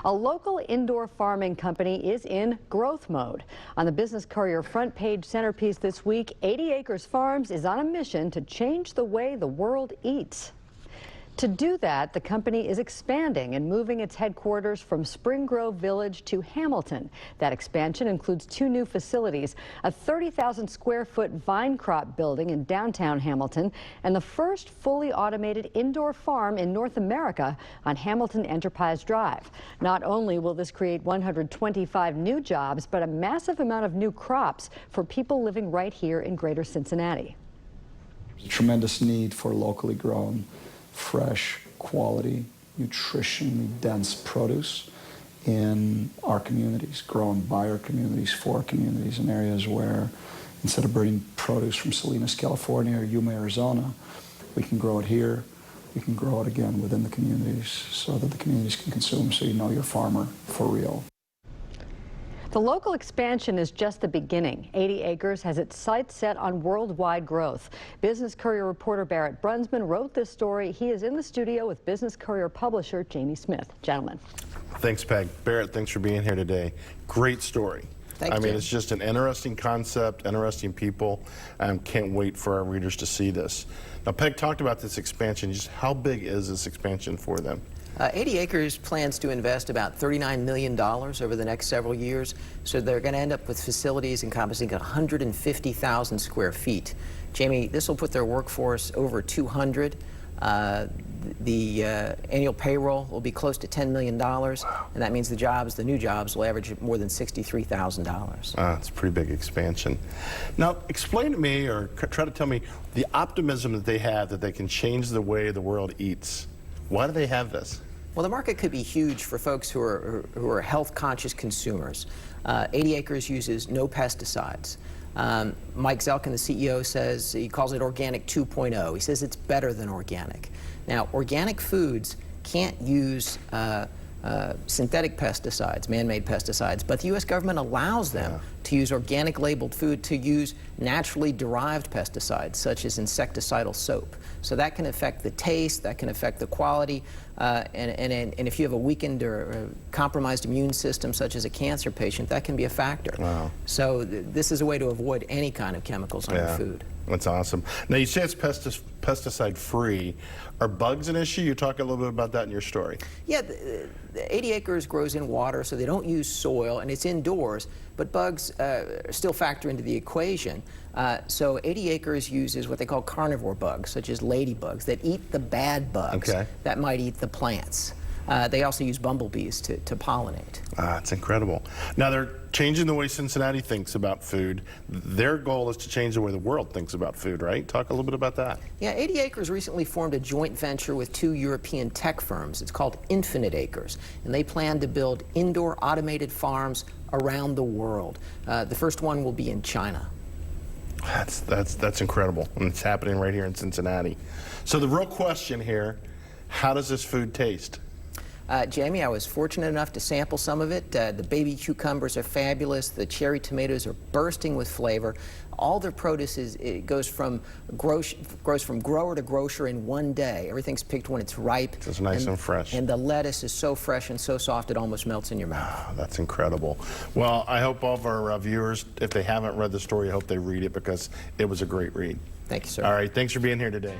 A local indoor farming company is in growth mode. On the Business Courier front page centerpiece this week, 80 Acres Farms is on a mission to change the way the world eats. To do that, the company is expanding and moving its headquarters from Spring Grove Village to Hamilton. That expansion includes 2 new facilities, a 30,000 square foot vine crop building in downtown Hamilton, and the first fully automated indoor farm in North America on Hamilton Enterprise Drive. Not only will this create 125 new jobs, but a massive amount of new crops for people living right here in Greater Cincinnati. There's a tremendous need for locally grown, fresh, quality, nutritionally dense produce in our communities, grown by our communities, for our communities, in areas where instead of bringing produce from Salinas, California or Yuma, Arizona, we can grow it here. We can grow it again within the communities so that the communities can consume, so you know you're a farmer for real. The local expansion is just the beginning. 80 Acres has its sights set on worldwide growth. Business Courier reporter Barrett Brunsman wrote this story. He is in the studio with Business Courier publisher Jamie Smith. Gentlemen. Thanks, Peg. Barrett, thanks for being here today. Great story. Thank you. It's just an interesting concept, interesting people. Can't wait for our readers to see this. Now, Peg talked about this expansion. Just how big is this expansion for them? 80 Acres plans to invest about $39 million over the next several years, so they're going to end up with facilities encompassing 150,000 square feet. Jamie, this will put their workforce over 200. The annual payroll will be close to $10 million, and that means the new jobs will average more than $63,000. It's a pretty big expansion. Now, explain to me, or try to tell me, the optimism that they have that they can change the way the world eats. Why do they have this? Well, the market could be huge for folks who are health-conscious consumers. 80 Acres uses no pesticides. Mike Zelkin, the CEO, says he calls it organic 2.0. He says it's better than organic. Now, organic foods can't use synthetic pesticides, man-made pesticides, but the U.S. government allows them to use organic labeled food to use naturally derived pesticides, such as insecticidal soap. So that can affect the taste, that can affect the quality, and if you have a weakened or compromised immune system, such as a cancer patient, that can be a factor. Wow. So this is a way to avoid any kind of chemicals on your food. That's awesome. Now, you say it's pesticide-free. Are bugs an issue? You talk a little bit about that in your story. Yeah, the 80 Acres grows in water, so they don't use soil, and it's indoors, but bugs still factor into the equation. So 80 Acres uses what they call carnivore bugs, such as ladybugs, that eat the bad bugs that might eat the plants. They also use bumblebees to pollinate. It's incredible. Now, they're changing the way Cincinnati thinks about food. Their goal is to change the way the world thinks about food, right? Talk a little bit about that. Yeah, 80 Acres recently formed a joint venture with 2 European tech firms. It's called Infinite Acres, and they plan to build indoor automated farms around the world. The first one will be in China. That's incredible, and it's happening right here in Cincinnati. So the real question here, how does this food taste? Jamie, I was fortunate enough to sample some of it. The baby cucumbers are fabulous. The cherry tomatoes are bursting with flavor. All their produce goes from grower to grocer in one day. Everything's picked when it's ripe. It's nice and fresh. And the lettuce is so fresh and so soft it almost melts in your mouth. That's incredible. Well, I hope all of our viewers, if they haven't read the story, I hope they read it because it was a great read. Thank you, sir. All right, thanks for being here today.